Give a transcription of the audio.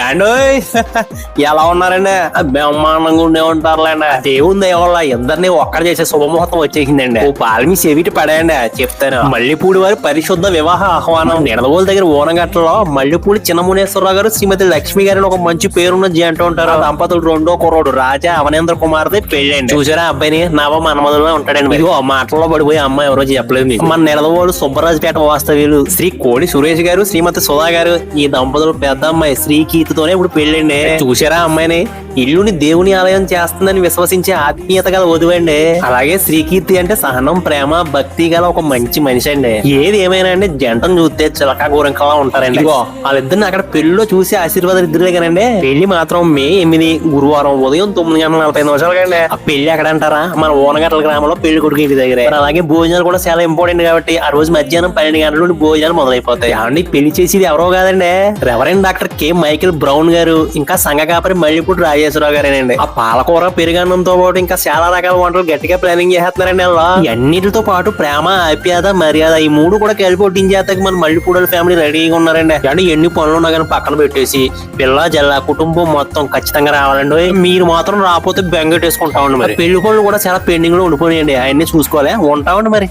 ఏండోయ్ ఎలా ఉన్నారండి? బ్రహ్మాండంగా ఉండే ఉంటారులేండి. దేవుంది వల్ల ఇద్దరిని ఒక్కడ చేసే శుభముహూర్తం వచ్చేసిందండి. ఓ పాలమి చెవిటి పడేయండి చెప్తాను. మల్లెపూడి వారి పరిశుద్ధ వివాహ ఆహ్వానం. నిడదవోలు దగ్గర ఓనగట్టలో మల్లెపూడి చిన్నమునేశ్వరరావు గారు శ్రీమతి లక్ష్మి గారిని ఒక మంచి పేరున్న జంట ఉంటారు. దంపతులు రెండో కుర్రోడు రాజా అవనేంద్ర కుమార్తె పెళ్ళండి. చూసారా అబ్బాయిని నవ మన్మధుల్లో ఉంటాడండి. ఇదిగో మాటల్లో పడిపోయి అమ్మాయి ఎవరో చెప్పలేదు మీకు. మన నిడదవోలు సుబ్బరాజుపేట వాస్తవ్యులు శ్రీ కోడి సురేష్ గారు శ్రీమతి సుధా గారు. ఈ దంపతులు పెద్ద అమ్మాయి శ్రీకీర్తితోనే ఇప్పుడు పెళ్ళండి. చూసారా అమ్మాయిని? ఇల్లుని దేవుని ఆలయం చేస్తుందని విశ్వసించే ఆత్మీయత గల వధువండి. అలాగే శ్రీకీర్తి అంటే సహనం, ప్రేమ, భక్తి గల ఒక మంచి మనిషి అండి. ఏది ఏమైనా అండి జంటను చూస్తే చిలకా గోరంకలా ఉంటారండి. ఇదిగో వాళ్ళిద్దరిని అక్కడ పెళ్లిలో చూసి ఆశీర్వాదాలు ఇద్దరే కానండి. పెళ్లి మాత్రం మే 8 గురువారం ఉదయం 9:45 కండి. ఆ పెళ్లి ఎక్కడ అంటారా? మన ఓనగట్ల గ్రామంలో పెళ్లి కొడుకు ఇంటి దగ్గర. అలాగే భోజనాలు కూడా చాలా ఇంపార్టెంట్ కాబట్టి ఆ రోజు మధ్యాహ్నం 12 గంటల నుండి భోజనాలు మొదలైపోతాయి. అండి పెళ్లి చేసేది ఎవరో కాదండి, reverend doctor K Michael brown గారు, ఇంకా సంఘ కాపరి మల్లెపూడి రాజేశ్వరరావు గారేనండి. ఆ పాలకూర పెరుగన్నంతో పాటు ఇంకా చాలా రకాల వంటలు గట్టిగా ప్లానింగ్ చేస్తున్నారండి. అలా అన్నిటితో పాటు ప్రేమ, ఆప్యాయత, మర్యాద ఈ మూడు కూడా కలిపి ఒట్టించేస్తాకి మన మల్లెపూడి ఫ్యామిలీ రెడీగా ఉన్నారండి. అంటే ఎన్ని పనులు ఉన్నా కానీ పక్కన పెట్టేసి పిల్ల జల్ల కుటుంబం మొత్తం ఖచ్చితంగా రావాలండి. మీరు మాత్రం రాకపోతే బెంగెట్టేసుకుంటామండి. మరి పెళ్లి పనులు కూడా చాలా పెండింగ్ లో ఉండిపోయాయండి. అవన్నీ చూసుకోవాలి. ఉంటామండి మరి.